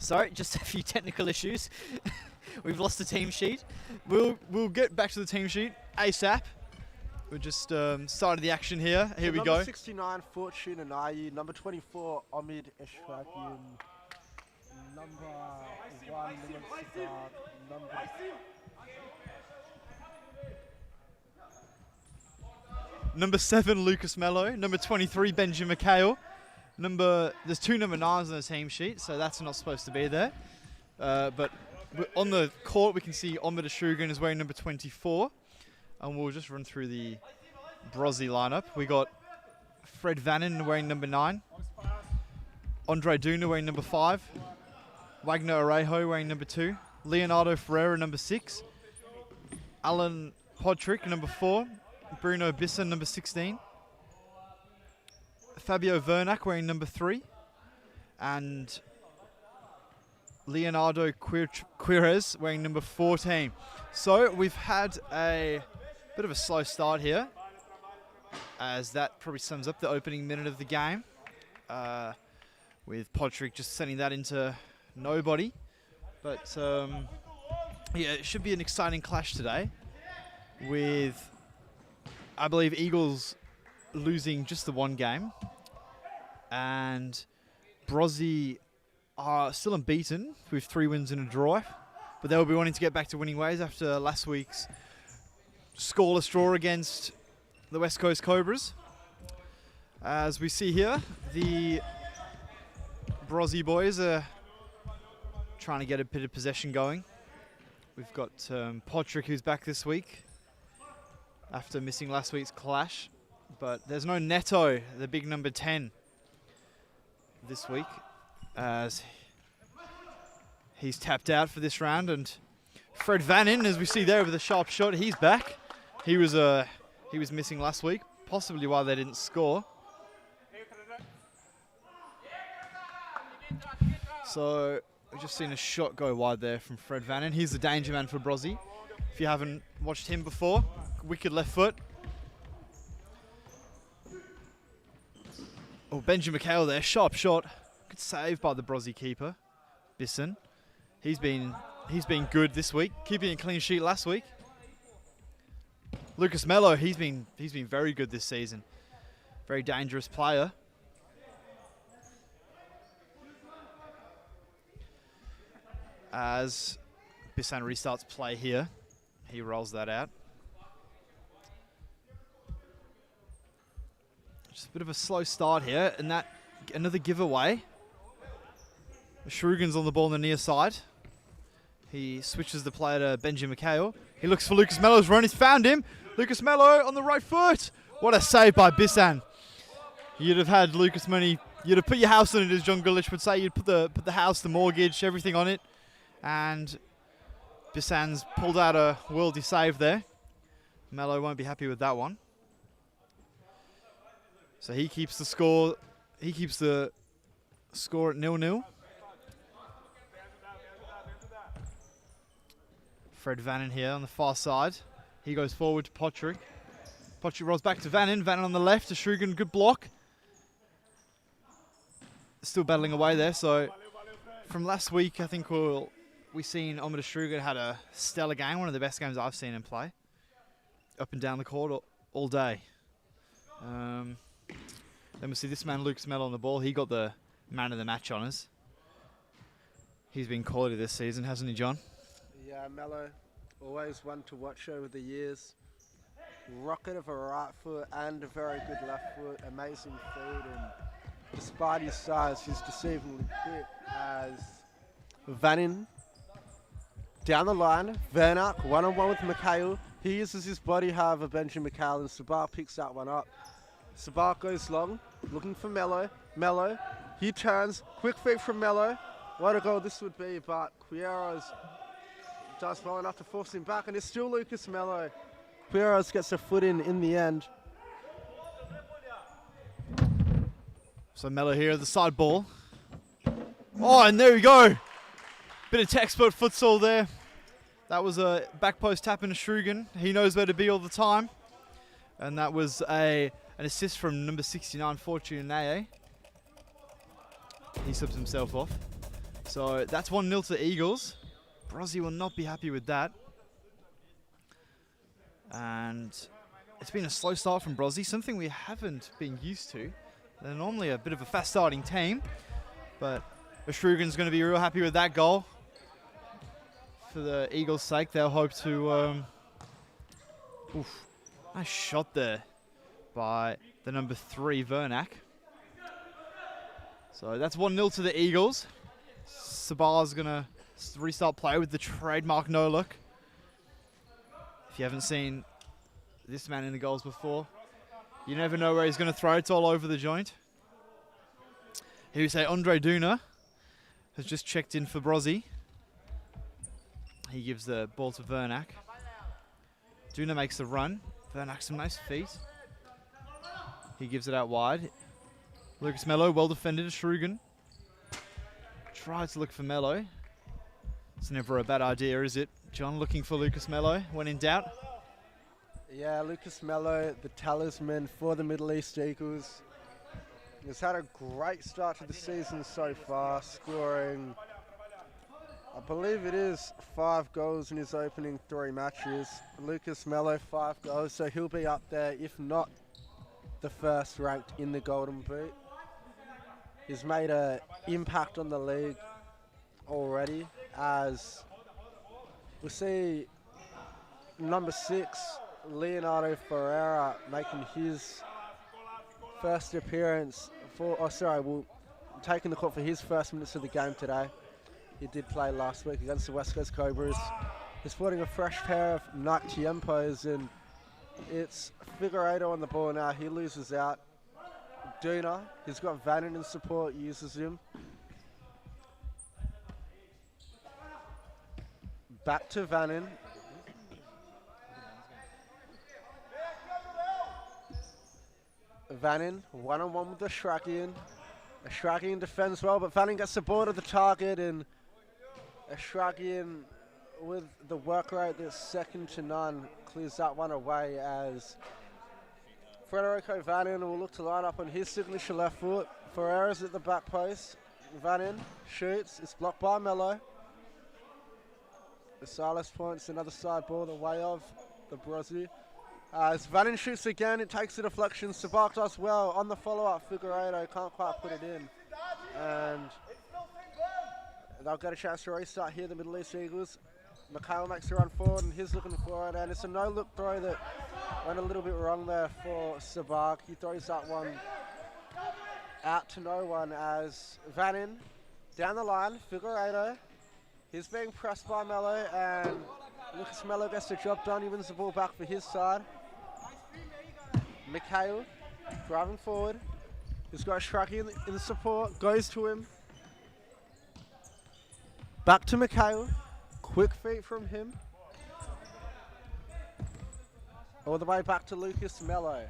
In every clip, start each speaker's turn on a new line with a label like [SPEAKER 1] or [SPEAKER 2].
[SPEAKER 1] Sorry, just a few technical issues. We've lost the team sheet. We'll get back to the team sheet ASAP. We're just started the action here. Here we go.
[SPEAKER 2] Number 69, Fortune Anayi. Number 24, Omid Eshrakian. Number 1,
[SPEAKER 1] Number 7, Lucas Mello. Number 23, Benjamin McHale. There's 2 number 9s on the team sheet, so that's not supposed to be there. But on the court, we can see Omid Eshrakian is wearing number 24. And we'll just run through the Brozzy lineup. We got Fred Vannin wearing number 9. Andre Duna wearing number 5. Wagner Arejo wearing number 2. Leonardo Ferreira number 6. Alan Podrick number 4. Bruno Bisson number 16. Fabio Vernac wearing number 3. And Leonardo Quirez wearing number 14. So we've had a bit of a slow start here, as that probably sums up the opening minute of the game, with Podrick just sending that into nobody. But yeah, it should be an exciting clash today, with, I believe, Eagles losing just the one game, and Brozzy are still unbeaten with 3 wins and a draw, but they'll be wanting to get back to winning ways after last week's scoreless draw against the West Coast Cobras. As we see here, the Brozzy boys are trying to get a bit of possession going. We've got Podrick, who's back this week after missing last week's clash, but there's no Neto, the big number 10, this week, as he's tapped out for this round. And Fred Vannin, as we see there with a sharp shot, he's back. He was missing last week, possibly why they didn't score. So we've just seen a shot go wide there from Fred Vannin. He's the danger man for Brozzy. If you haven't watched him before, wicked left foot. Oh, Benjamin McHale there, sharp shot. Good save by the Brozzy keeper, Bisson. He's been good this week, keeping a clean sheet last week. Lucas Mello, he's been very good this season. Very dangerous player. As Bisson restarts play here, he rolls that out. Just a bit of a slow start here, and that another giveaway. Shrugan's on the ball on the near side. He switches the player to Benjamin McHale. He looks for Lucas Mello's run. He's found him. Lucas Mello on the right foot. What a save by Bisson. You'd have had Lucas Money. You'd have put your house on it, as John Gullich would say. You'd put the house, the mortgage, everything on it. And Bisson's pulled out a worldy save there. Mello won't be happy with that one. So he keeps the score. He keeps the score at 0-0. Fred Vannin here on the far side. He goes forward to Podrick. Podrick rolls back to Vannin. Vannin on the left to Shrugan. Good block. Still battling away there. So from last week, I think we seen Omid Eshrakian had a stellar game. One of the best games I've seen him play. Up and down the court all day. Then we see this man, Lucas Mello, on the ball. He got the man of the match honours. He's been quality this season, hasn't he, John?
[SPEAKER 2] Yeah, Mello, always one to watch over the years. Rocket of a right foot and a very good left foot. Amazing feet, and despite his size, he's deceivingly quick. As Vannin down the line, Vernac one-on-one with McHale. He uses his body, however, Benjamin McHale, and Sabar picks that one up. Sabar goes long, looking for Mello. Mello, he turns, quick feet from Mello. What a goal this would be, but Quiros does well enough to force him back, and it's still Lucas Mello. Quiros gets a foot in the end.
[SPEAKER 1] So Mello here at the side ball. Oh, and there we go. Bit of textbook futsal there. That was a back post tap into Shrugan. He knows where to be all the time. And that was an assist from number 69, Fortune Naye. He subs himself off. So that's 1-0 to the Eagles. Brozzy will not be happy with that. And it's been a slow start from Brozzy, something we haven't been used to. They're normally a bit of a fast starting team, but Ashrugan's going to be real happy with that goal. For the Eagles' sake, they'll hope to... nice shot there by the number 3, Vernak. So that's 1-0 to the Eagles. Sabar's going to restart play with the trademark no-look. If you haven't seen this man in the goals before, you never know where he's going to throw. It's all over the joint. Here we say Andre Duna has just checked in for Brozzy. He gives the ball to Vernak. Duna makes the run. Vernak, some nice feet. He gives it out wide. Lucas Mello, well defended. Shrugan tried to look for Mello. It's never a bad idea, is it? John looking for Lucas Mello when in doubt.
[SPEAKER 2] Yeah, Lucas Mello, the talisman for the Middle East Eagles. He's had a great start to the season so far, scoring, I believe it is 5 goals in his opening 3 matches. Lucas Mello, 5 goals, so he'll be up there, if not the first ranked in the Golden Boot. He's made an impact on the league already, as we see number 6, Leonardo Ferreira, making his first appearance taking the court for his first minutes of the game today. He did play last week against the West Coast Cobras. He's sporting a fresh pair of Nike Tiempos, and it's Figueiredo on the ball now. He loses out. Duna, he's got Vannon in support, uses him. Back to Vannon. Vannon, one-on-one with the Ashrakian. Ashrakian defends well, but Vannon gets the ball to the target, and Ashrakian, with the work rate that's second to none, clears that one away, as Federico Vannon will look to line up on his signature left foot. Ferreira's at the back post. Vannon shoots. It's blocked by Mello. The Silas points another side ball the way of the Brozzy. As Vannon shoots again, it takes a deflection. Sabak does well on the follow-up. Figueiredo can't quite put it in. And they'll get a chance to restart here, the Middle East Eagles. Mikhail makes a run forward, and he's looking for it. And it's a no-look throw that went a little bit wrong there for Sabak. He throws that one out to no one, as Vannon down the line. Figueiredo, he's being pressed by Mello, and Lucas Mello gets the job done. He wins the ball back for his side. Mikhail driving forward. He's got Shraki in the support. Goes to him. Back to Mikhail. Quick feet from him. All the way back to Lucas Mello.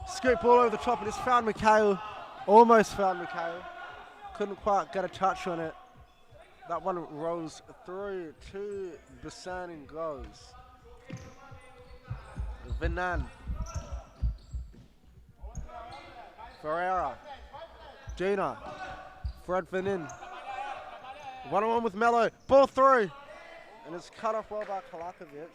[SPEAKER 2] Scoop ball over the top, and it's found Mikhail. Almost found Mikhail. Couldn't quite get a touch on it. That one rolls through to Basan and goes. Vinan. Ferreira. Duna. Fred Vinan. One-on-one with Mello. Ball through. And it's cut off well by Kalakovic.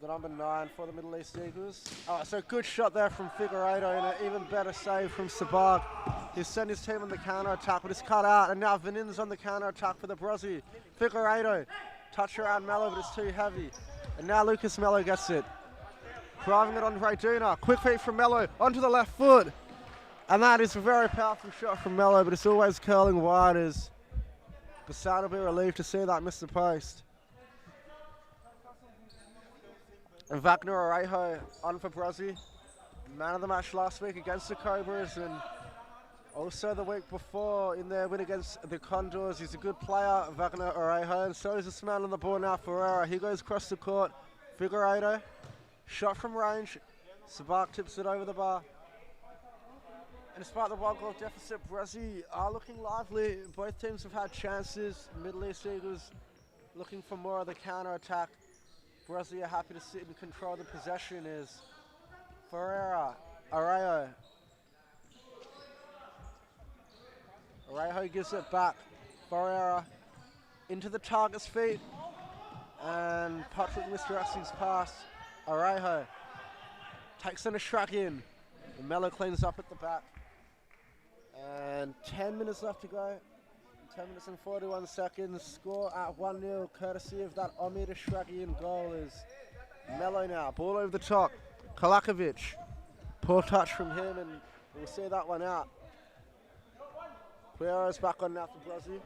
[SPEAKER 2] The number 9 for the Middle East Eagles. Oh, so good shot there from Figueiredo, and an even better save from Sabag. He's sent his team on the counter-attack, but it's cut out, and now Vanin's on the counter-attack for the Brozzy. Figueiredo, touch around Mello, but it's too heavy. And now Lucas Mello gets it. Driving it on Ray Duna. Quick feet from Mello, onto the left foot. And that is a very powerful shot from Mello, but it's always curling wide, as Basan will be relieved to see that miss the post. And Wagner Orejo on for Brozzy. Man of the match last week against the Cobras, and also the week before in their win against the Condors. He's a good player, Wagner Orejo, and so is this man on the ball now, Ferreira. He goes across the court. Figueiredo, shot from range. Sabak tips it over the bar. And despite the 1-goal deficit, Brozzy are looking lively. Both teams have had chances. Middle East Eagles looking for more of the counter-attack. Brozzy are happy to sit and control the possession, as Ferreira, Areo, Arejo gives it back. Ferreira into the target's feet. And Patrick misdirects his pass. Arejo takes in a shrug in. And Mello cleans up at the back. And 10 minutes left to go. 10 minutes and 41 seconds. Score at 1-0, courtesy of that Omida Shruggy goal is Mello now. Ball over the top. Kalakovic. Poor touch from him, and we'll see that one out. Quero's back on now for Brozzy.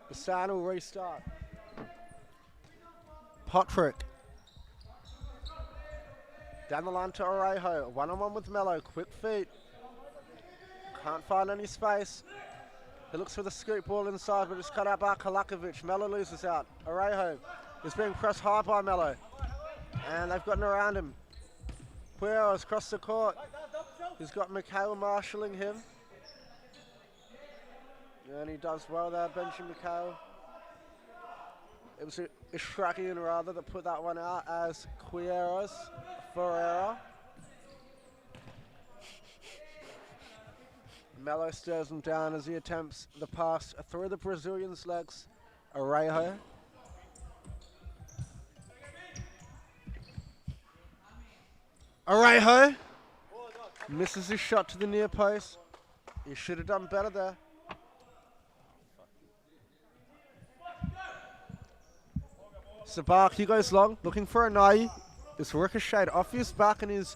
[SPEAKER 2] Basan will restart. Patrick. Down the line to Arejo. One-on-one with Mello. Quick feet. Can't find any space. He looks for the scoop ball inside, but it's cut out by Kalakovic. Mello loses out. Arejo is being pressed hard by Mello. And they've gotten around him. Quero has crossed the court. He's got Mikhail marshalling him. And he does well there, benching Mikhail. It was Ishrakian rather that put that one out as Quero's Ferreira. Mello stares him down as he attempts the pass through the Brazilian's legs. Arejo. Arejo misses his shot to the near post. He should have done better there. Sabaki goes long, looking for a Nai. It's ricocheted off his back and he's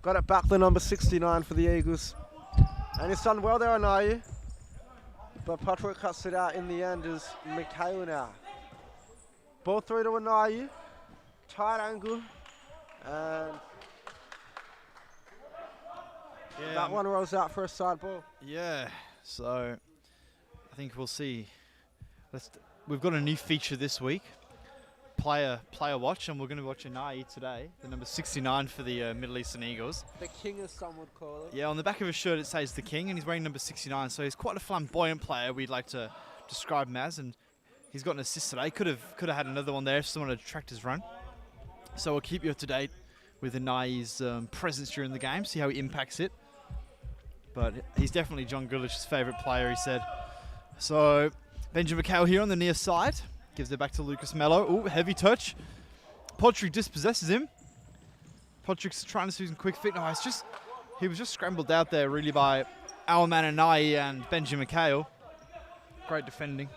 [SPEAKER 2] got it back the number 69 for the Eagles. And he's done well there, Anayu. But Patrick cuts it out in the end as Mikhail now. Ball through to Anayu. Tight angle. And that one rolls out for a side ball.
[SPEAKER 1] Yeah, so I think we'll see. We've got a new feature this week. Player watch, and we're going to watch Anai today, the number 69 for the Middle Eastern Eagles.
[SPEAKER 2] The king, as some would call it.
[SPEAKER 1] Yeah, on the back of his shirt it says the king, and he's wearing number 69, so he's quite a flamboyant player. We'd like to describe him as, and he's got an assist today. Could have had another one there if someone had tracked his run. So we'll keep you up to date with Anai's presence during the game, see how he impacts it. But he's definitely John Gullich's favourite player, he said. So Benjamin Mikhail here on the near side. Gives it back to Lucas Mello. Ooh, heavy touch. Podrick dispossesses him. Podrick's trying to do some quick feet. No, he was just scrambled out there really by our man Anai and Benjamin Mikhail. Great defending.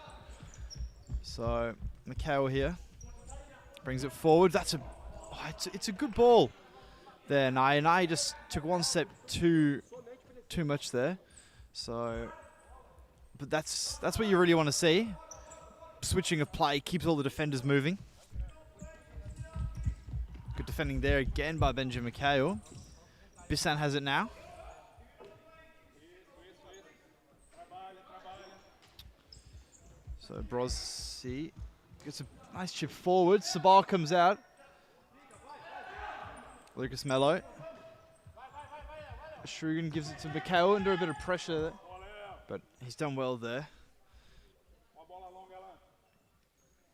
[SPEAKER 1] So Mikhail here brings it forward. It's a good ball there. Anai just took one step too much there. So, but that's what you really want to see. Switching of play keeps all the defenders moving. Good defending there again by Benjamin Mikhail. Bissan has it now. So Brozzy gets a nice chip forward. Sabah comes out. Lucas Mello. Shrugan gives it to Mikhail under a bit of pressure, but he's done well there.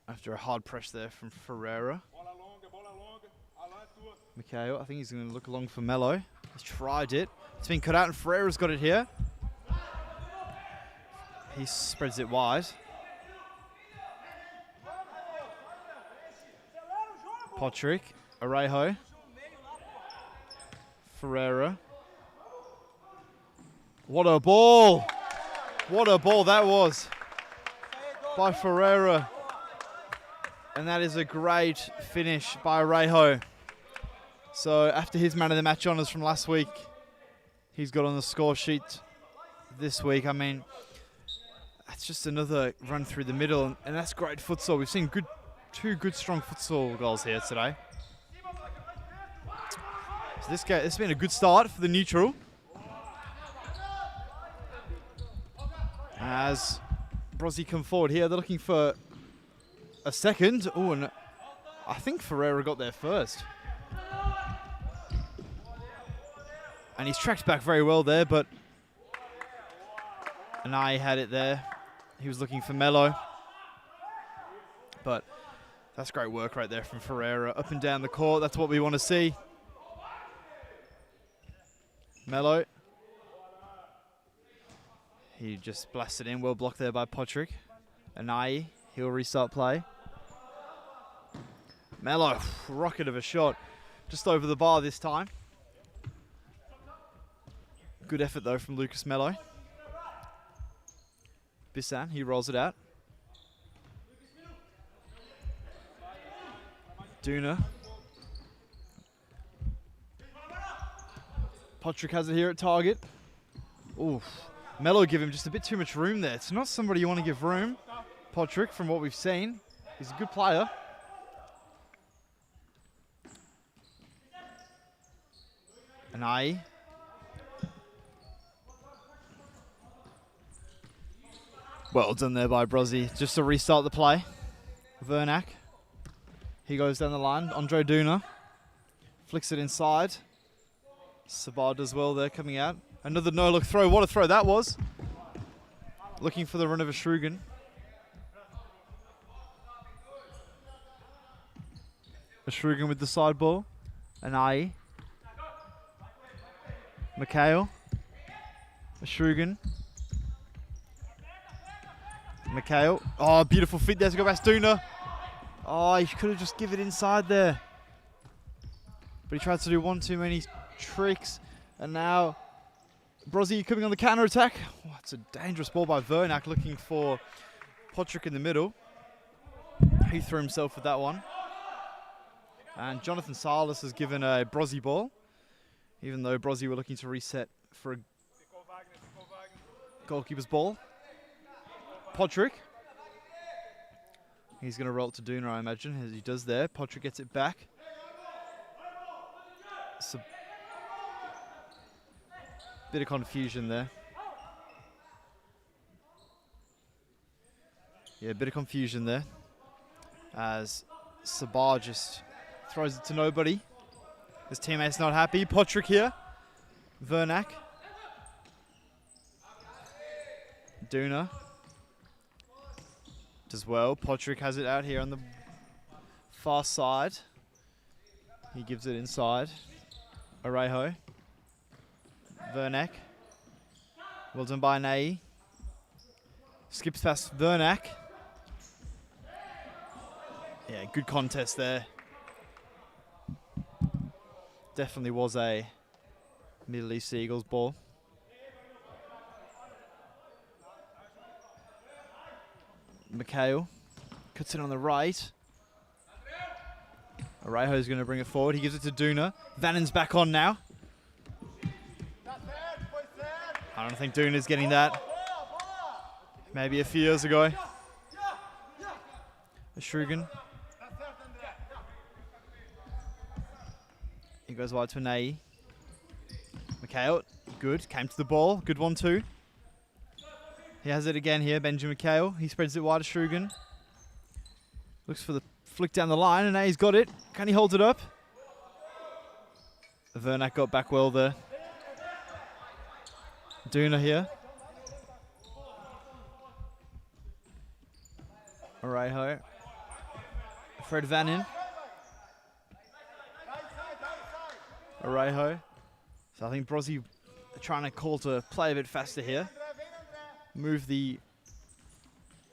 [SPEAKER 1] After a hard press there from Ferreira. Mikhail, I think he's going to look along for Mello. He's tried it. It's been cut out and Ferreira's got it here. He spreads it wide. Podrick, Arejo. Ferreira. What a ball! What a ball that was by Ferreira. And that is a great finish by Arejo. So after his man of the match honours from last week, he's got on the score sheet this week. I mean, that's just another run through the middle, and that's great futsal. We've seen two good strong futsal goals here today. So this has been a good start for the neutral. As Brozzy come forward here, they're looking for a second. Oh, and I think Ferreira got there first. And he's tracked back very well there, but Anai had it there. He was looking for Mello. But that's great work right there from Ferreira. Up and down the court, that's what we want to see. Mello. He just blasted in. Well blocked there by Patrick. Anai, he'll restart play. Mello, rocket of a shot. Just over the bar this time. Good effort though from Lucas Mello. Bissan, he rolls it out. Duna. Patrick has it here at target. Oof. Mello give him just a bit too much room there. It's not somebody you want to give room. Patrick, from what we've seen, he's a good player. Anai. Well done there by Brozzy. Just to restart the play. Vernak. He goes down the line. Andre Duna. Flicks it inside. Sabah does well there coming out. Another no-look throw. What a throw that was. Looking for the run of a Shrugan. A Shrugan with the side ball. Anai. Mikhail. A Shrugan. Mikhail. Oh, beautiful fit there to go past Duna. Oh, he could have just given it inside there. But he tried to do one too many tricks. And now Brozzy coming on the counter attack. Oh, it's a dangerous ball by Vernak looking for Patrick in the middle. He threw himself with that one. And Jonathan Salas has given a Brozzy ball. Even though Brozzy were looking to reset for a goalkeeper's ball. Patrick. He's going to roll it to Duna, I imagine, as he does there. Patrick gets it back. Bit of confusion there. Yeah, a bit of confusion there. As Sabah just throws it to nobody. His teammate's not happy. Patrick here. Vernak. Duna. Does well. Patrick has it out here on the far side. He gives it inside. Arejo. Vernak. Well done by Nai. Skips past Vernak. Yeah, good contest there. Definitely was a Middle East Eagles ball. Mikhail cuts it on the right. Arejo's going to bring it forward. He gives it to Duna. Vannon's back on now. I don't think Duna's getting that. Maybe a few years ago. Shrugan. He goes wide to Nai. Mikhail, good. Came to the ball. Good one too. He has it again here, Benjamin Mikhail. He spreads it wide to Shrugan. Looks for the flick down the line, and now he's got it. Can he hold it up? Vernak got back well there. Duna here. Arejo. Fred Vannin. Arejo. So I think Brozzy are trying to call to play a bit faster here. Move the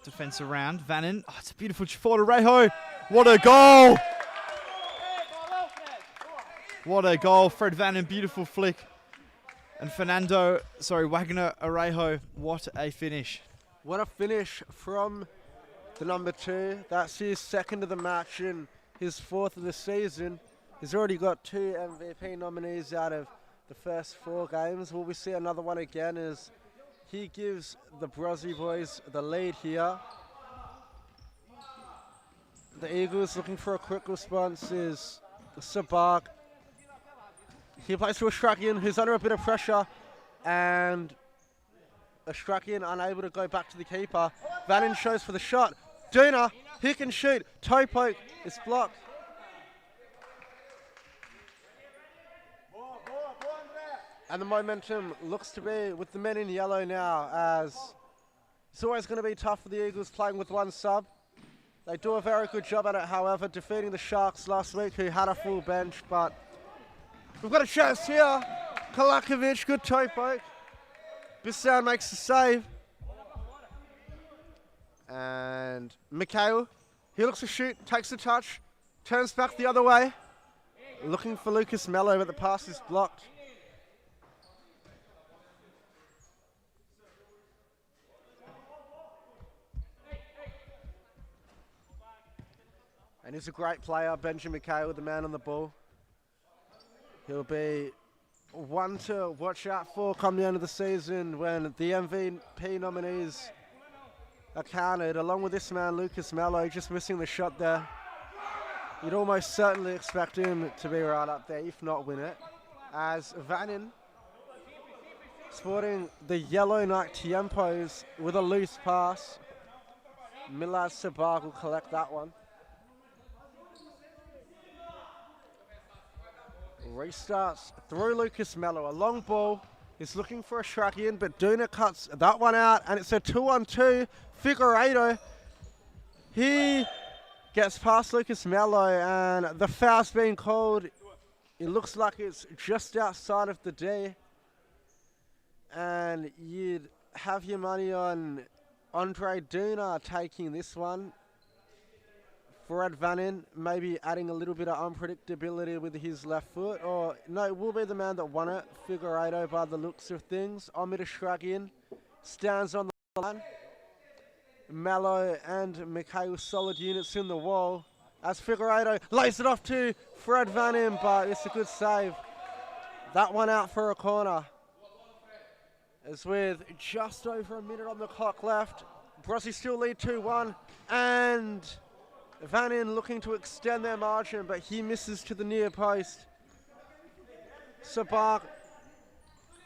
[SPEAKER 1] defense around. Vannin. Oh, it's a beautiful for Arejo. What a goal! What a goal. Fred Vannin, beautiful flick. And Wagner Arejo, what a finish.
[SPEAKER 2] What a finish from the number 2. That's his second of the match and his 4th of the season. He's already got 2 MVP nominees out of the first 4 games. Will we see another one again as he gives the Brozzy boys the lead here. The Eagles looking for a quick response is Sabah. He plays to Astrakian, who's under a bit of pressure, and Astrakian unable to go back to the keeper. Vannin shows for the shot. Duna, he can shoot. Toe poke is blocked. And the momentum looks to be with the men in yellow now, as it's always going to be tough for the Eagles playing with one sub. They do a very good job at it, however, defeating the Sharks last week, who had a full bench, but we've got a chance here. Kalakovic, good toe poke. Bissau makes the save. And Mikhail, he looks to shoot, takes the touch, turns back the other way. Looking for Lucas Mello, but the pass is blocked. And he's a great player, Benjamin Mikhail, the man on the ball. He'll be one to watch out for come the end of the season when the MVP nominees are counted. Along with this man, Lucas Mello, just missing the shot there. You'd almost certainly expect him to be right up there, if not win it. As Vanin, sporting the yellow Nike Tiempos with a loose pass. Milad Sabag will collect that one. Restarts through Lucas Mello. A long ball. He's looking for a Shrakian, but Duna cuts that one out, and it's a 2-on-2. Figueiredo, he gets past Lucas Mello, and the foul's being called. It looks like it's just outside of the D. And you'd have your money on Andre Duna taking this one. Fred Vanin maybe adding a little bit of unpredictability with his left foot, or no, it will be the man that won it, Figueiredo, by the looks of things. Omid Shragian stands on the line. Mello and Mikhail solid units in the wall as Figueiredo lays it off to Fred Vanin, but it's a good save. That one out for a corner. As with just over a minute on the clock left, Brozzy still lead 2-1, and Vanin looking to extend their margin, but he misses to the near post. Sabag,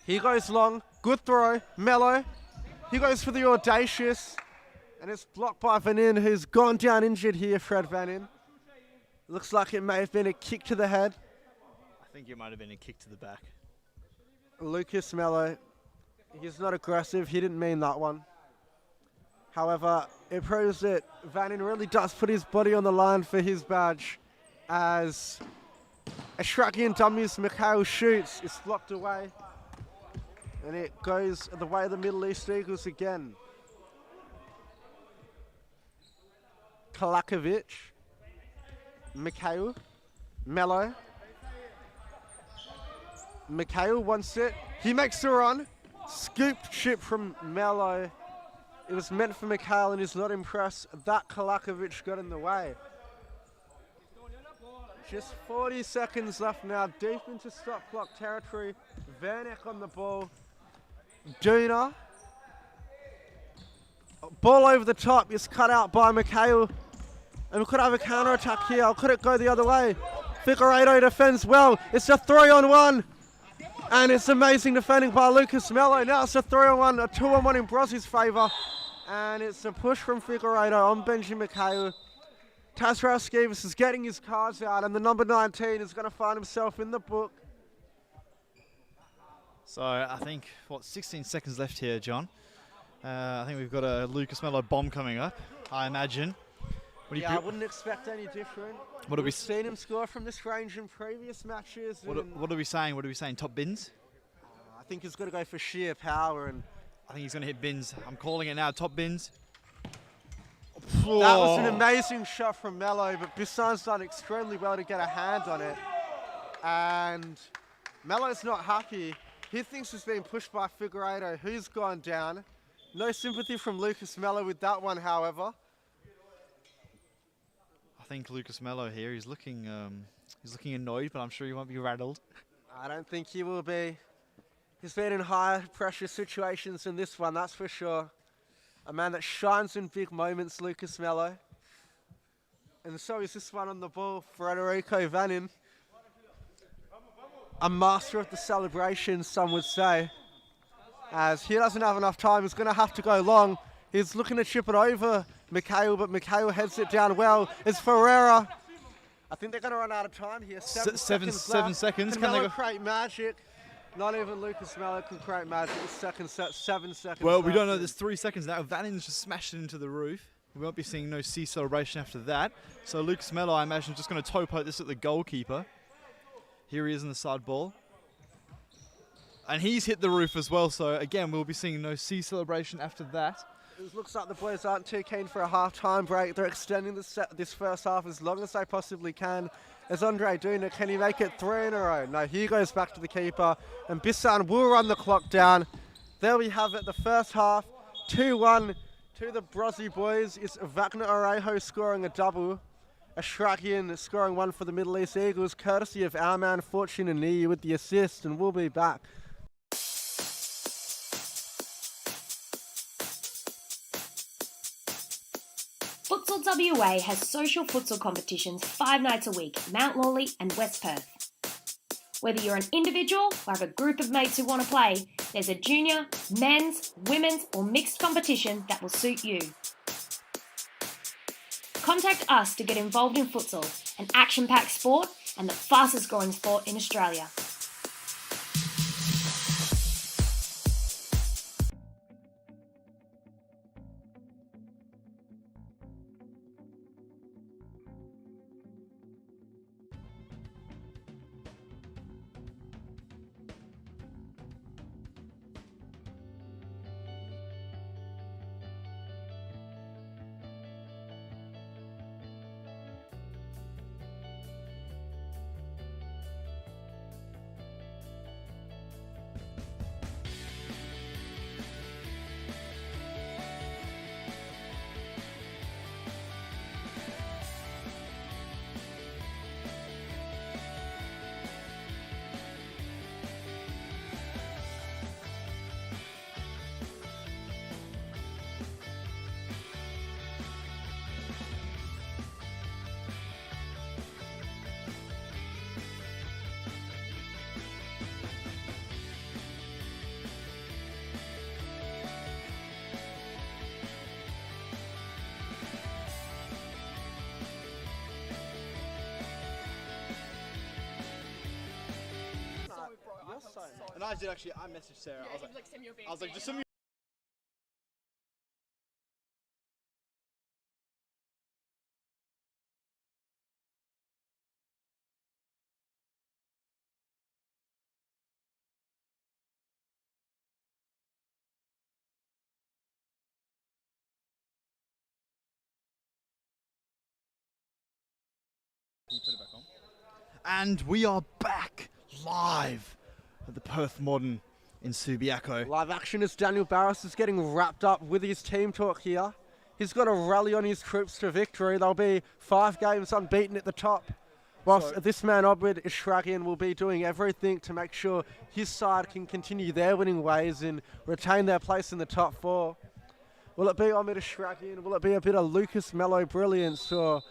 [SPEAKER 2] he goes long, good throw. Mello, he goes for the audacious, and it's blocked by Vanin, who's gone down injured here, Fred Vanin. Looks like it may have been a kick to the head.
[SPEAKER 1] I think it might have been a kick to the back.
[SPEAKER 2] Lucas Mello, he's not aggressive, he didn't mean that one. However, it proves that Vanin really does put his body on the line for his badge, as a Shrakian dummies Mikhail shoots, is blocked away, and it goes the way of the Middle East Eagles again. Kalakovic, Mikhail, Mello. Mikhail wants it, he makes the run, scooped chip from Mello. It was meant for Mikhail, and he's not impressed that Kalakovic got in the way. Just 40 seconds left now, deep into stop clock territory. Wernick on the ball. Duna. Ball over the top is cut out by Mikhail. And we could have a counter attack here, or could it go the other way? Figueiredo defends well. It's a 3-on-1. And it's amazing defending by Lucas Mello. Now it's a 3-on-1, a 2-on-1 in Brozzy's favour. And it's a push from Figueiredo on Benjamin Mikhail. Tazraskivas is getting his cards out, and the number 19 is going to find himself in the book.
[SPEAKER 1] So I think, 16 seconds left here, John. I think we've got a Lucas Mello bomb coming up, I imagine.
[SPEAKER 2] I wouldn't expect any different. We've seen him score from this range in previous matches.
[SPEAKER 1] What are we saying? What are we saying? Top bins?
[SPEAKER 2] I think he's going to go for sheer power, and
[SPEAKER 1] I think he's going to hit bins. I'm calling it now. Top bins.
[SPEAKER 2] That was an amazing shot from Mello, but Bissan's done extremely well to get a hand on it. And Mello's not happy. He thinks he's being pushed by Figueiredo, who's gone down. No sympathy from Lucas Mello with that one, however.
[SPEAKER 1] I think Lucas Mello here, he's looking annoyed, but I'm sure he won't be rattled.
[SPEAKER 2] I don't think he will be. He's been in higher pressure situations than this one, that's for sure. A man that shines in big moments, Lucas Mello. And so is this one on the ball, Federico Vanin. A master of the celebration, some would say. As he doesn't have enough time, he's going to have to go long. He's looking to chip it over Mikhail, but Mikhail heads it down well. It's Ferreira. I think they're going to run out of time here. Seven
[SPEAKER 1] seconds.
[SPEAKER 2] Can Mello create magic? Not even Lucas Mello can create magic. The second set, 7 seconds.
[SPEAKER 1] Well, we don't know. There's 3 seconds now. Vanin's just smashed it into the roof. We won't be seeing no C celebration after that. So Lucas Mello, I imagine, is just going to toe poke this at the goalkeeper. Here he is in the side ball. And he's hit the roof as well, so again, we'll be seeing no C celebration after that.
[SPEAKER 2] It looks like the boys aren't too keen for a half-time break. They're extending this first half as long as they possibly can. As Andre doing it, can he make it 3 in a row? No, he goes back to the keeper, and Bissan will run the clock down. There we have it, the first half, 2-1 to the Brozzy boys. It's Wagner Orejo scoring a double. Ashrakian scoring one for the Middle East Eagles, courtesy of our man Fortune and Nii with the assist, and we'll be back.
[SPEAKER 3] Futsal WA has social futsal competitions 5 nights a week at Mount Lawley and West Perth. Whether you're an individual or have a group of mates who want to play, there's a junior, men's, women's or mixed competition that will suit you. Contact us to get involved in futsal, an action-packed sport and the fastest growing sport in Australia.
[SPEAKER 1] And I did actually, I messaged Sarah.
[SPEAKER 4] Yeah, I
[SPEAKER 1] was like, just send me. Can you put it back on? And we are back live at the Perth Modern in Subiaco.
[SPEAKER 2] Live action as Daniel Barris is getting wrapped up with his team talk here. He's got to rally on his troops to victory. They'll be 5 games unbeaten at the top. Whilst this man, Obrid Ishragian, will be doing everything to make sure his side can continue their winning ways and retain their place in the top 4. Will it be Omid Ishragian? Will it be a bit of Lucas Mello brilliance? Or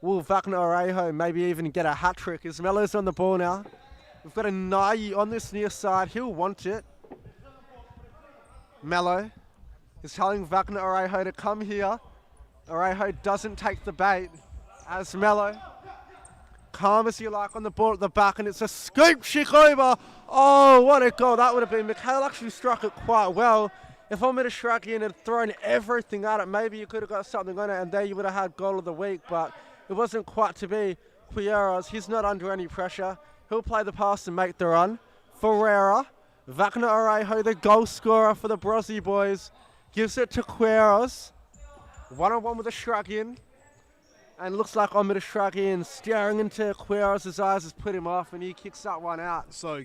[SPEAKER 2] will Wagner Orejo maybe even get a hat-trick? As Mello's on the ball now. We've got a Nai on this near side. He'll want it. Mello is telling Wagner Orejo to come here. Orejo doesn't take the bait. As Mello, calm as you like on the ball at the back, and it's a scoop kick over. Oh, what a goal that would have been. Mikhail actually struck it quite well. If Omid Ishragian had thrown everything at it, maybe you could have got something on it, and there you would have had goal of the week, but it wasn't quite to be. Quieros, he's not under any pressure. He'll play the pass and make the run. Ferreira, Wagner Orejo, the goal scorer for the Brozzy boys, gives it to Quieros. 1-on-1 with Ishragian. And looks like Omid Ishragian staring into Quieros' eyes has put him off, and he kicks that one out.
[SPEAKER 1] So,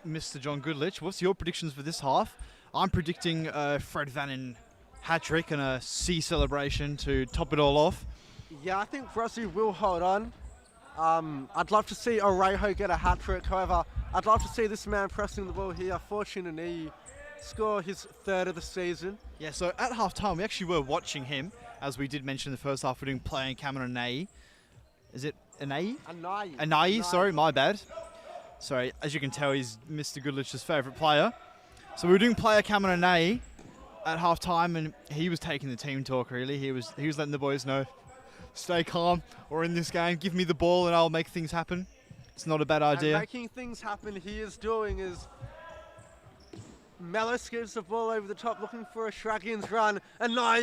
[SPEAKER 1] Mr. John Goodlich, what's your predictions for this half? I'm predicting Fred Vannin hat-trick and a C celebration to top it all off.
[SPEAKER 2] Yeah, I think Brozzy will hold on. I'd love to see Orejo get a hat-trick. However, I'd love to see this man pressing the ball here, Fortune and Nii, score his 3rd of the season.
[SPEAKER 1] Yeah, so at half-time, we actually were watching him. As we did mention in the first half, we're doing playing Cameron Anai. Is it Anai? Anai, sorry, my bad. Sorry, as you can tell, he's Mr. Goodlich's favourite player. So we were doing player Cameron Anai at half-time, and he was taking the team talk, really. He was letting the boys know, stay calm, or in this game, give me the ball and I'll make things happen. It's not a bad idea.
[SPEAKER 2] And making things happen he is doing is Mello skips the ball over the top looking for a Ishragian's run, and now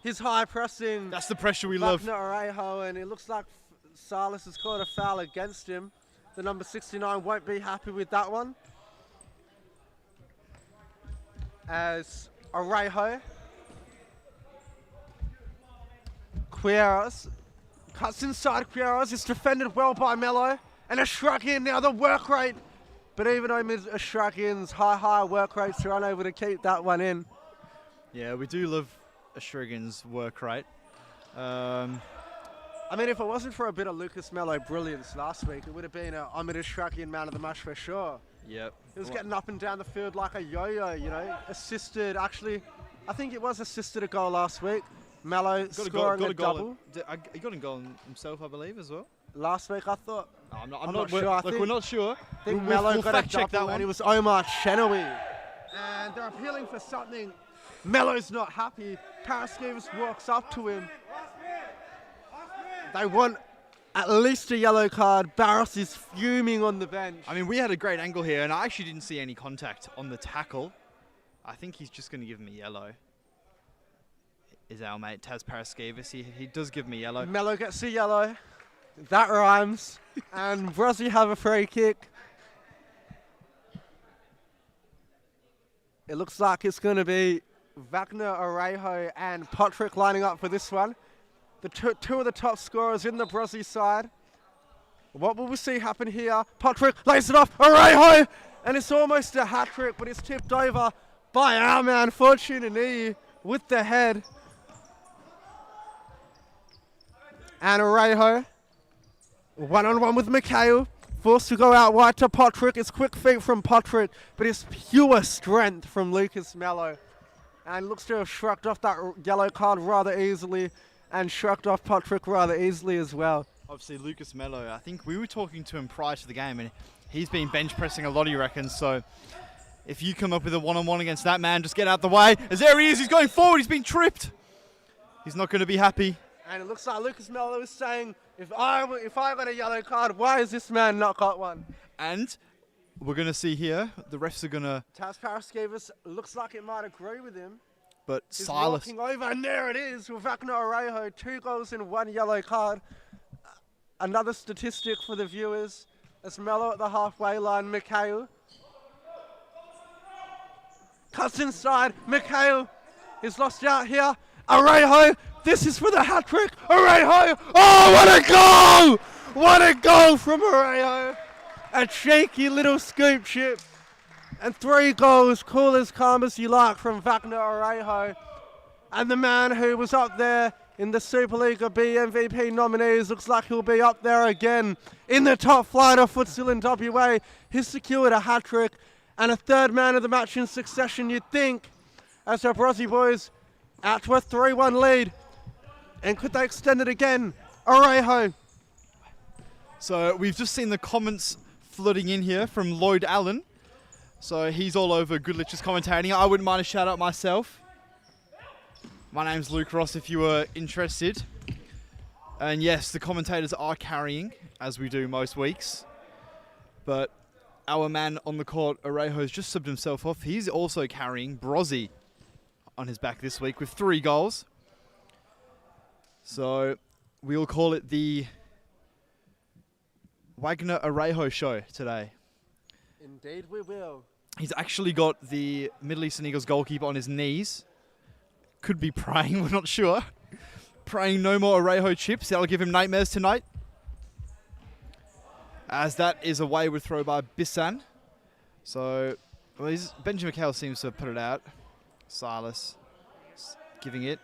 [SPEAKER 2] he's high pressing.
[SPEAKER 1] That's the pressure we love.
[SPEAKER 2] Wagner Orejo, and it looks like Salas has caught a foul against him. The number 69 won't be happy with that one. as Arejo. Quiros cuts inside Quiros. It's defended well by Mello. And a shrug in now, the work rate. But even amid a shrug in's high work rates, they're unable to keep that one in.
[SPEAKER 1] Yeah, we do love a Shrigan's work rate.
[SPEAKER 2] I mean, if it wasn't for a bit of Lucas Mello brilliance last week, it would have been a Amid Ashrakian man of the match for sure.
[SPEAKER 1] Yep.
[SPEAKER 2] He was getting up and down the field like a yo-yo, you know, assisted. Actually, I think it was assisted a goal last week. Mello scoring a double.
[SPEAKER 1] He got a goal himself, I believe, as well.
[SPEAKER 2] Last week, I thought.
[SPEAKER 1] No,
[SPEAKER 2] I'm not sure.
[SPEAKER 1] We're not sure.
[SPEAKER 2] I think Mello got a double, and it was Omar Chenawi. And they're appealing for something. Mello's not happy. Paraskevas walks up to him. They want at least a yellow card. Barros is fuming on the bench.
[SPEAKER 1] I mean, we had a great angle here, and I actually didn't see any contact on the tackle. I think he's just going to give him a yellow. Is our mate Taz Paraskevas. He does give me yellow.
[SPEAKER 2] Mello gets a yellow. That rhymes. And Brozzy have a free kick. It looks like it's going to be Wagner, Arejo, and Patrick lining up for this one. The two of the top scorers in the Brozzy side. What will we see happen here? Patrick lays it off, Arejo! And it's almost a hat-trick, but it's tipped over by our man, Fortunini, with the head. And Arejo, one-on-one with Mikhail, forced to go out wide to Patrick. It's quick feet from Patrick, but it's pure strength from Lucas Mello. And looks to have shrugged off that yellow card rather easily, and shrugged off Patrick rather easily as well.
[SPEAKER 1] Obviously, Lucas Mello, I think we were talking to him prior to the game, and he's been bench pressing a lot, he reckons. So if you come up with a one-on-one against that man, just get out the way. As there he is, he's going forward, he's been tripped. He's not going to be happy.
[SPEAKER 2] And it looks like Lucas Mello is saying, if I got a yellow card, why has this man not got one?
[SPEAKER 1] And we're going to see here, the refs are going to...
[SPEAKER 2] Taz Paraskevas looks like it might agree with him.
[SPEAKER 1] But
[SPEAKER 2] He's
[SPEAKER 1] Silas...
[SPEAKER 2] walking over, and there it is, with Wagner Arejo, 2 goals and 1 yellow card. Another statistic for the viewers, as Mello at the halfway line, Mikhail. Cuts inside, Mikhail is lost out here. Arejo, this is for the hat-trick, Arejo! Oh, what a goal! What a goal from Arejo! A cheeky little scoop chip. And 3 goals, cool as calm as you like, from Wagner Arejo. And the man who was up there in the Supa-Liga B MVP nominees looks like he'll be up there again in the top flight of futsal in WA. He's secured a hat-trick and a 3rd man of the match in succession, you'd think, as our Brozzy boys out to a 3-1 lead. And could they extend it again? Arejo.
[SPEAKER 1] So we've just seen the comments flooding in here from Lloyd Allen. So he's all over Goodlich's commentating. I wouldn't mind a shout out myself. My name's Luke Ross if you were interested. And yes, the commentators are carrying, as we do most weeks. But our man on the court, Arejo's just subbed himself off. He's also carrying Brozzy on his back this week with 3 goals. So we'll call it the Wagner Arejo show today.
[SPEAKER 2] Indeed we will.
[SPEAKER 1] He's actually got the Middle Eastern Eagles goalkeeper on his knees. Could be praying, we're not sure. Praying no more Arejo chips. That'll give him nightmares tonight. As that is a wayward throw by Bissan. So, well, Benjamin Mikhail seems to have put it out. Silas giving it.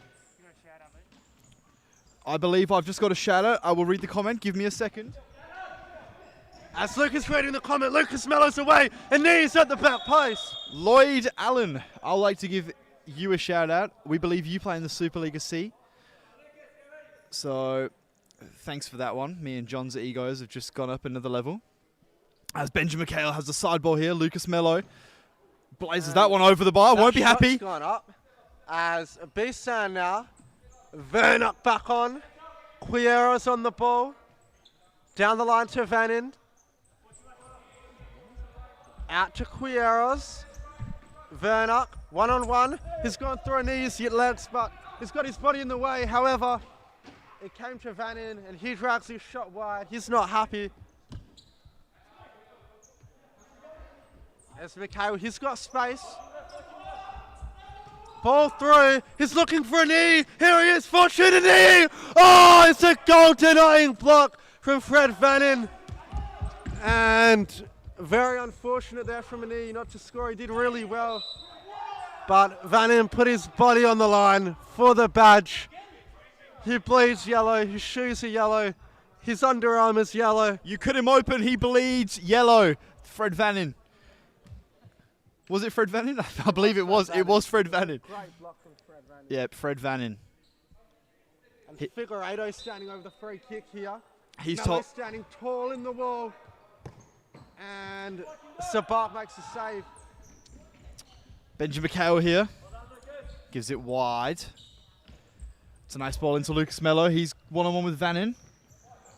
[SPEAKER 1] I believe I've just got a shout out. I will read the comment. Give me a second.
[SPEAKER 2] As Lucas reading the comment, Lucas Mello's away, and knees at the back post.
[SPEAKER 1] Lloyd Allen, I'd like to give you a shout out. We believe you play in the Supa-Liga C. So, thanks for that one. Me and John's egos have just gone up another level. As Benjamin Mikhail has the side ball here, Lucas Mello blazes that one over the bar. Won't be happy.
[SPEAKER 2] Gone up. As Bissan now, Vernock back on. Quieros on the ball. Down the line to Vanand. Out to Quieros. Vernock, 1-on-1. He's gone through a knee, his legs, but he's got his body in the way. However, it came to Vanand, and he drags his shot wide. He's not happy. As Mikhail, he's got space. Ball through. He's looking for a knee. Here he is. Fortune a knee. Oh, it's a goal denying block from Fred Vannin. And very unfortunate there from a knee not to score. He did really well. But Vannin put his body on the line for the badge. He bleeds yellow. His shoes are yellow. His underarm is yellow.
[SPEAKER 1] You cut him open. He bleeds yellow. Fred Vannin. Was it Fred Vannin? I believe it was. It was Fred Vannin.
[SPEAKER 2] Great block from Fred Vannin.
[SPEAKER 1] Yeah, Fred Vannin.
[SPEAKER 2] And Figueiredo standing over the free kick here.
[SPEAKER 1] He's
[SPEAKER 2] Mello standing tall in the wall. And Sabak makes a save.
[SPEAKER 1] Benjamin McHale here. Gives it wide. It's a nice ball into Lucas Mello. He's one-on-one with Vannin.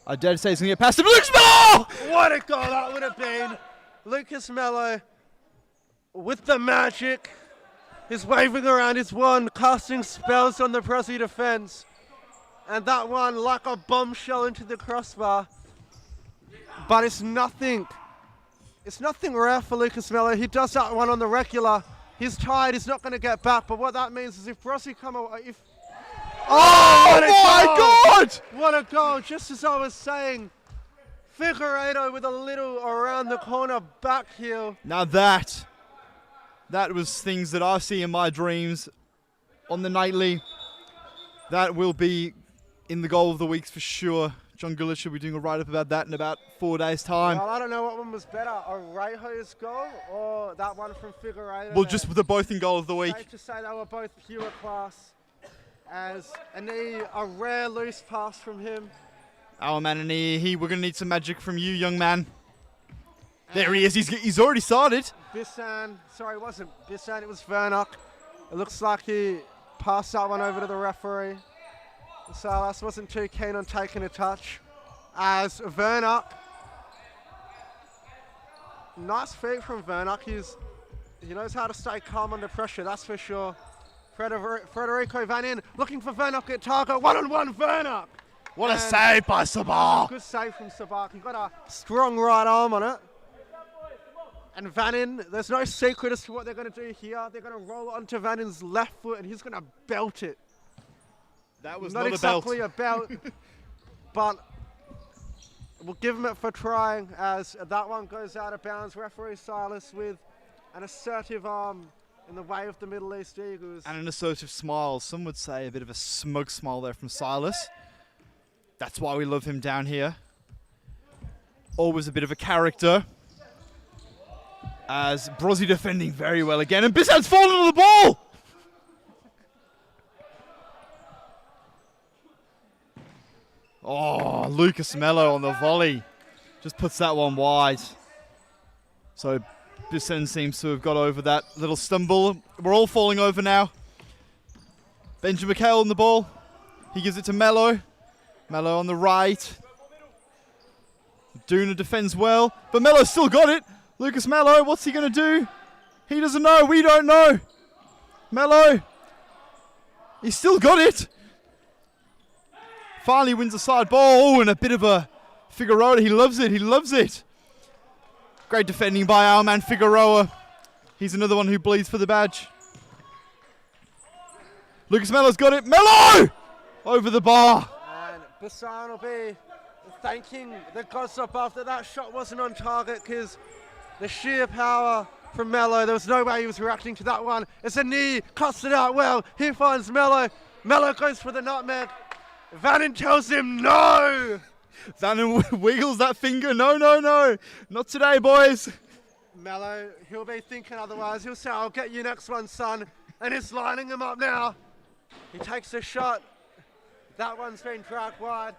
[SPEAKER 1] I dare to say he's going to get past him. Lucas Mello!
[SPEAKER 2] What a goal that would have been. Lucas Mello with the magic. He's waving around his wand, casting spells on the Brozzy defence. And that one like a bombshell into the crossbar. But it's nothing. It's nothing rare for Lucas Mello. He does that one on the regular. He's tired, he's not going to get back. But what that means is if Brozzy come away,
[SPEAKER 1] Oh my God!
[SPEAKER 2] What a goal, just as I was saying. Figueiredo with a little around the corner back heel.
[SPEAKER 1] Now that was things that I see in my dreams on the nightly. That will be in the goal of the weeks for sure. John Gullit should be doing a write-up about that in about 4 days' time.
[SPEAKER 2] Well, I don't know what one was better, Orejo's goal or that one from Figueiredo.
[SPEAKER 1] Well, just the both in goal of the week.
[SPEAKER 2] Safe to say they were both pure class. As a rare loose pass from him.
[SPEAKER 1] Oh man, and we're going to need some magic from you, young man. There he is. He's already started.
[SPEAKER 2] Bissan, sorry, it wasn't Bissan, it was Vernock. It looks like he passed that one over to the referee. Salas wasn't too keen on taking a touch. As Vernock, nice feet from Vernock. He knows how to stay calm under pressure, that's for sure. Federico Vannin looking for Vernock at target. One-on-one Vernock.
[SPEAKER 1] What a save by Sabak.
[SPEAKER 2] Good save from Sabak. He got a strong right arm on it. And Vannin, there's no secret as to what they're going to do here. They're going to roll it onto Vannin's left foot and he's going to belt it.
[SPEAKER 1] That was
[SPEAKER 2] not exactly a belt, but we'll give him it for trying as that one goes out of bounds. Referee Silas with an assertive arm in the way of the Middle East Eagles.
[SPEAKER 1] And an assertive smile. Some would say a bit of a smug smile there from Silas. That's why we love him down here. Always a bit of a character. As Brozzy defending very well again. And Bissan's fallen on the ball! Oh, Lucas Mello on the volley. Just puts that one wide. So Bissan seems to have got over that little stumble. We're all falling over now. Benjamin McHale on the ball. He gives it to Mello. Mello on the right. Duna defends well, but Mello's still got it. Lucas Mello, what's he going to do? He doesn't know. We don't know. Mello. He's still got it. Finally wins the side ball. Oh, and a bit of a Figueroa. He loves it. He loves it. Great defending by our man Figueroa. He's another one who bleeds for the badge. Lucas Mello's got it. Mello! Over the bar.
[SPEAKER 2] And Bissan will be thanking the gods above that that shot wasn't on target because the sheer power from Mello, there was no way he was reacting to that one. It's a knee, cuts it out well. He finds Mello. Mello goes for the nutmeg. Vannin tells him no.
[SPEAKER 1] Vannin wiggles that finger. No, no, no. Not today, boys.
[SPEAKER 2] Mello, he'll be thinking otherwise. He'll say, I'll get you next one, son. And he's lining him up now. He takes a shot. That one's been dragged wide.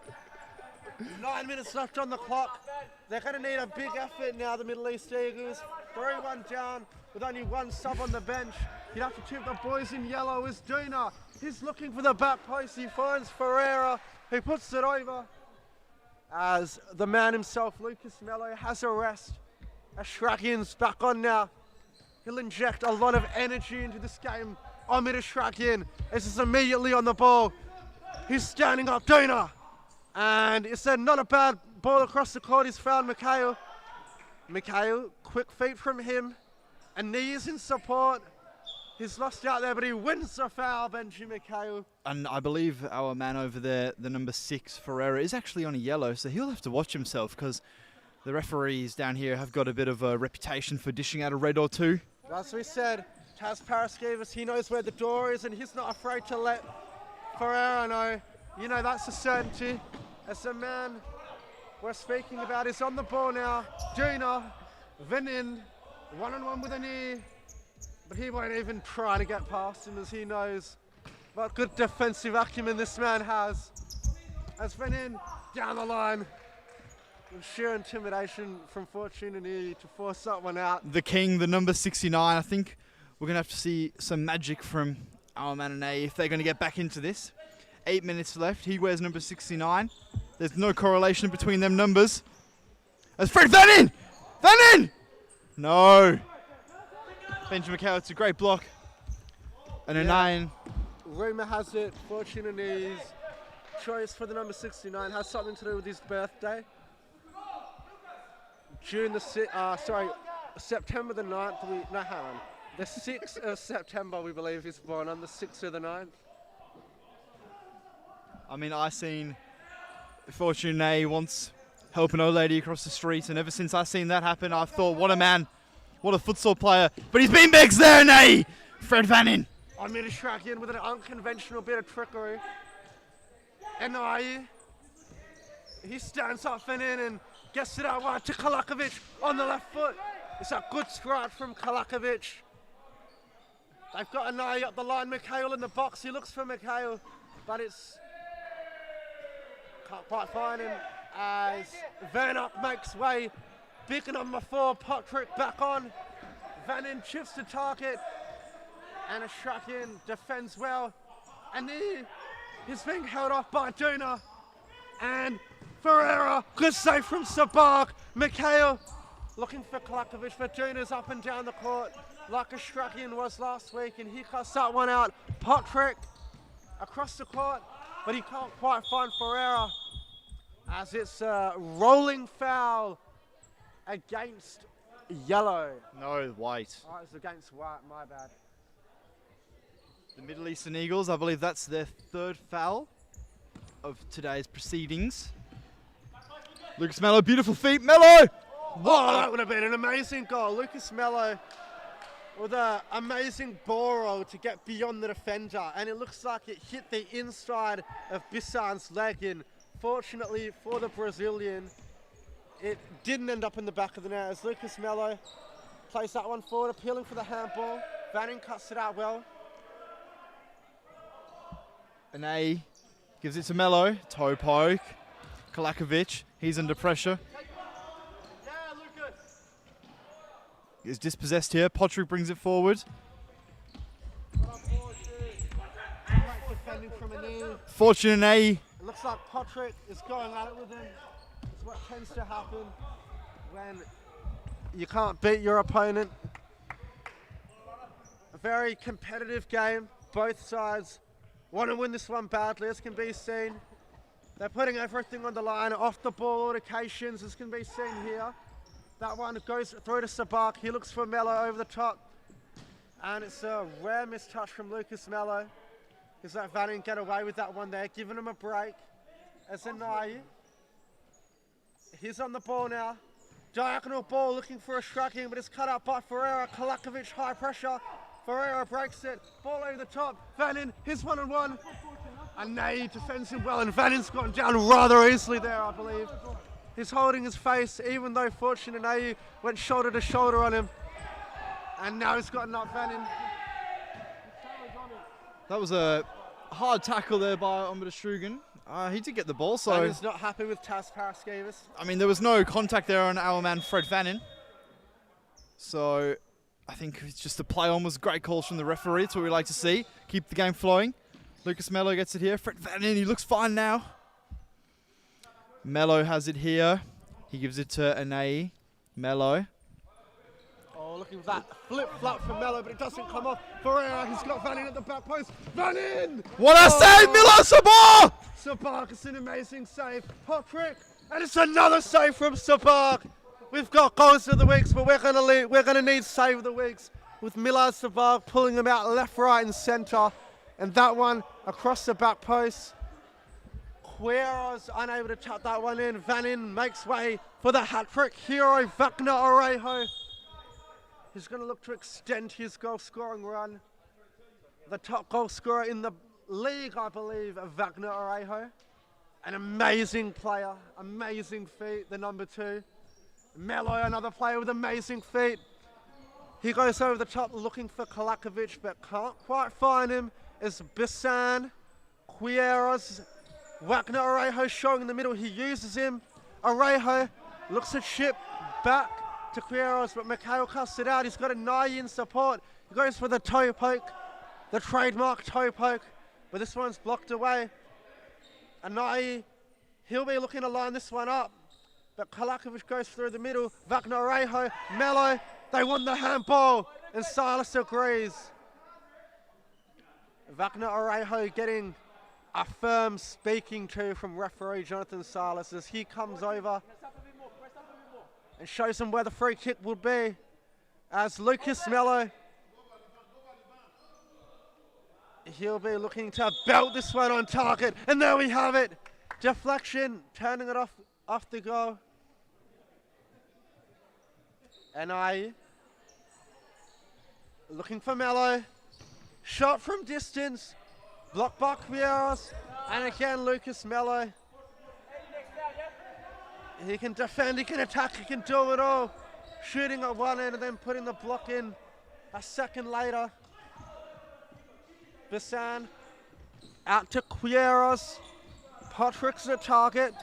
[SPEAKER 2] 9 minutes left on the clock. They're going to need a big effort now, the Middle East Eagles. 3-1 down with only one sub on the bench. You'd have to tip the boys in yellow is Duna. He's looking for the back post. He finds Ferreira, who puts it over. As the man himself, Lucas Mello, has a rest. Ashrakian's back on now. He'll inject a lot of energy into this game. Omid Ashrakian is immediately on the ball. He's standing up, Duna. And it's not a bad ball across the court. He's found Mikhail, quick feet from him. And knees in support. He's lost out there, but he wins the foul, Benji Mikhail.
[SPEAKER 1] And I believe our man over there, the number 6, Ferreira, is actually on a yellow, so he'll have to watch himself because the referees down here have got a bit of a reputation for dishing out a red or two.
[SPEAKER 2] As we said, Taz Paraskevas, he knows where the door is and he's not afraid to let Ferreira know. You know, that's a certainty. As the man we're speaking about is on the ball now. Juna, Venin, one-on-one with a knee. But he won't even try to get past him as he knows what good defensive acumen this man has. As Venin down the line. With sheer intimidation from Fortunini to force that one out.
[SPEAKER 1] The king, the number 69. I think we're going to have to see some magic from our man and A if they're going to get back into this. 8 minutes left. He wears number 69. There's no correlation between them numbers. As Fred Vanin! Vanin! No. Benjamin McHale, it's a great block. And a 9.
[SPEAKER 2] Rumour has it, Fortunini's choice for the number 69 has something to do with his birthday. September the 9th, the 6th of September, we believe he's born on the 6th of the 9th.
[SPEAKER 1] I mean, I seen Fortuné once help an old lady across the street, and ever since I seen that happen, I've thought, what a man, what a futsal player. But he's been begs there, Nay! Fred Vanin.
[SPEAKER 2] I'm going to track in with an unconventional bit of trickery. And he stands up and in and gets it out wide to Kalakovic on the left foot. It's a good strike from Kalakovic. They've got an eye up the line. Mikhail in the box. He looks for Mikhail, but it's can't quite find him as Vernock makes way. Big number 4, Patrick back on. Vanin chips the target, and a shot in defends well. And he's being held off by Duna. And Ferreira, good save from Sabak. Mikhail looking for Kalakovic, but Duna's up and down the court like a Strakian was last week, and he cuts that one out. Patrick across the court, but he can't quite find Ferreira as it's a rolling foul against yellow.
[SPEAKER 1] No, white.
[SPEAKER 2] Oh, it's against white, my bad.
[SPEAKER 1] The Middle Eastern Eagles, I believe that's their 3rd foul of today's proceedings. Lucas Mello, beautiful feet. Mello!
[SPEAKER 2] Whoa, that would have been an amazing goal. Lucas Mello with an amazing ball roll to get beyond the defender, and it looks like it hit the inside of Bissan's leg in. Fortunately for the Brazilian, it didn't end up in the back of the net as Lucas Mello plays that one forward, appealing for the handball. Vanning cuts it out well.
[SPEAKER 1] An A gives it to Mello. Toe poke. Kalakovic, he's under pressure. Is dispossessed here. Patrick brings it forward. Fortune A.
[SPEAKER 2] It looks like Patrick is going at it with him. It's what tends to happen when you can't beat your opponent. A very competitive game. Both sides want to win this one badly, as can be seen. They're putting everything on the line. Off the ball altercations, as can be seen here. That one goes through to Sabak. He looks for Mello over the top. And it's a rare mistouch from Lucas Mello. He's let Vanning get away with that one there, giving him a break. As Anai, he's on the ball now. Diagonal ball looking for a striking, but it's cut out by Ferreira. Kalakovic, high pressure. Ferreira breaks it. Ball over the top. Vanning, his one-on-one. And Nay defends him well, and Vannin's gone down rather easily there, I believe. He's holding his face, even though Fortune and Nay went shoulder to shoulder on him. And now he's gotten up Vannin.
[SPEAKER 1] That was a hard tackle there by Omar Strugan. He did get the ball, so...
[SPEAKER 2] Vannin's not happy with Taz Paraskevas.
[SPEAKER 1] I mean, there was no contact there on our man Fred Vannin. So, I think it's just a play on was great calls from the referee. That's what we like to see. Keep the game flowing. Lucas Mello gets it here. Fred Vannin, he looks fine now. Mello has it here. He gives it to Anai. Mello.
[SPEAKER 2] Oh, looking for that flip-flop from Mello, but it doesn't come off. Ferreira, he's got Vannin at the back post. Vannin!
[SPEAKER 1] What a save, Milo Sabah!
[SPEAKER 2] Sabak, it's an amazing save. Patrick, and it's another save from Sabak. We've got goals of the weeks, but we're gonna need save of the weeks. with Milad Sabag pulling him out left, right and centre. And that one across the back post. Quiroz unable to tap that one in. Vanin makes way for the hat-trick hero, Wagner Orejo. He's going to look to extend his goal-scoring run. The top goal scorer in the league, I believe, Wagner Orejo. An amazing player, amazing feet, the number 2. Melo, another player with amazing feet. He goes over the top looking for Kalakovic, but can't quite find him. It's Bisan, Quiroz, Wagner Orejo showing in the middle. He uses him. Orejo looks to chip back to Quiroz, but Mikhail casts it out. He's got a Nai in support. He goes for the toe poke, the trademark toe poke, but this one's blocked away. Anai, he'll be looking to line this one up, but Kalakovic goes through the middle. Wagner Orejo, Melo, they want the handball, and Silas agrees. Wagner Orejo getting a firm speaking to from referee Jonathan Silas as he comes over and shows him where the free kick would be, as Lucas Melo, he'll be looking to belt this one on target, and there we have it. Deflection, turning it off the goal. And looking for Melo. Shot from distance, blocked by Quiroz, and again Lucas Melo. He can defend, he can attack, he can do it all. Shooting at one end and then putting the block in a second later. Bisan out to Quiroz. Patrick's the target.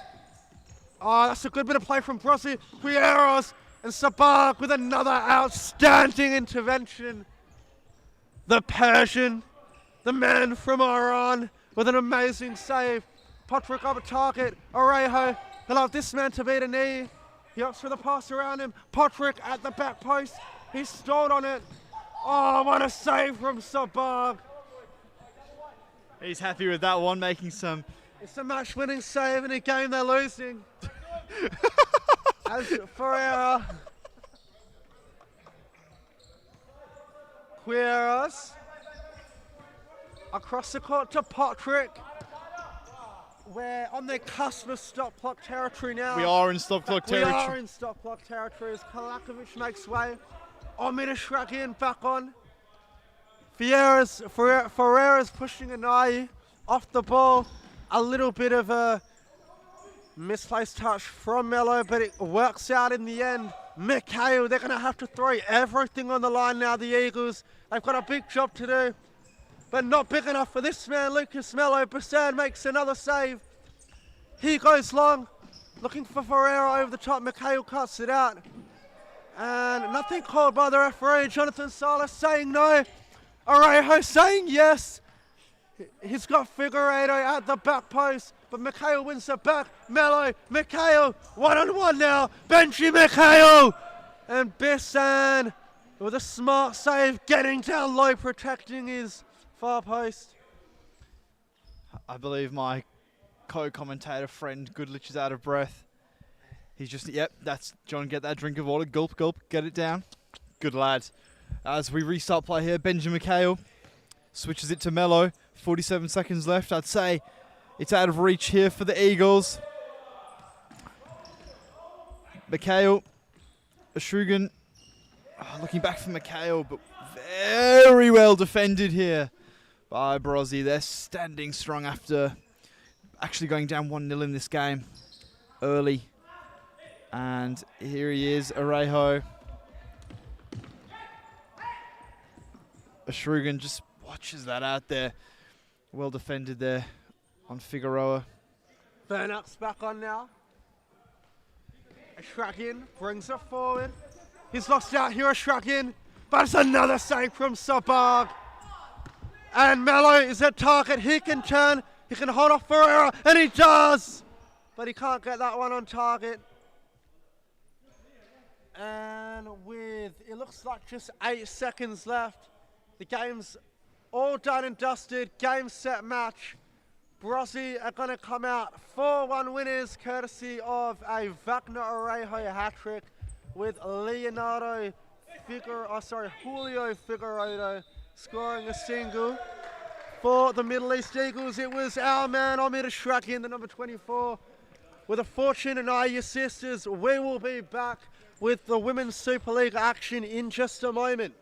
[SPEAKER 2] Oh, that's a good bit of play from Brozzy. Quiroz and Sabag with another outstanding intervention. The Persian, the man from Iran, with an amazing save. Patrick up a target. Orejo, he'll have this man to beat a knee. He opts for the pass around him. Patrick at the back post. He stalled on it. Oh, what a save from Sabag.
[SPEAKER 1] He's happy with that one, making some...
[SPEAKER 2] It's a match-winning save in a game they're losing. As Ferreira. Quiroz. Across the court to Patrick. We're on the cusp of stop clock territory now.
[SPEAKER 1] We are in stop clock territory.
[SPEAKER 2] We are in stop clock territory as Kalakovic makes way. Omid Shragin back on. Ferreira's pushing Anai off the ball. A little bit of a misplaced touch from Melo, but it works out in the end. Mikhail, they're going to have to throw everything on the line now, the Eagles. They've got a big job to do, but not big enough for this man, Lucas Melo. Basan makes another save. He goes long, looking for Ferreira over the top. Mikhail cuts it out. And nothing called by the referee. Jonathan Silas saying no. Orejo saying yes. He's got Figueiredo at the back post, but Mikhail wins it back. Melo, Mikhail, one-on-one now. Benji Mikhail. And Bisan with a smart save, getting down low, protecting his far post.
[SPEAKER 1] I believe my co-commentator friend Goodlich is out of breath. He's just, yep, that's John, get that drink of water, gulp, gulp, get it down. Good lad. As we restart play here, Benji Mikhail switches it to Melo. 47 seconds left. I'd say it's out of reach here for the Eagles. Mikhail, Ashugan, looking back for Mikhail, but very well defended here by Brozzy. They're standing strong after actually going down 1-0 in this game early. And here he is, Orejo. Ashugan just watches that out there. Well defended there on Figueroa.
[SPEAKER 2] Burnup's back on now. Shragin brings it forward. He's lost out here, Shragin, but it's another save from Sabag. And Melo is at target. He can turn, he can hold off Ferreira, and he does! But he can't get that one on target. And with, it looks like just 8 seconds left, the game's all done and dusted. Game, set, match. Brozzy are going to come out 4-1 winners, courtesy of a Wagner Orejo hat-trick with Leonardo Julio Figueroa scoring a single for the Middle East Eagles. It was our man, Omid Ashraki, the number 24, with a fortune and IU sisters. We will be back with the Women's Super League action in just a moment.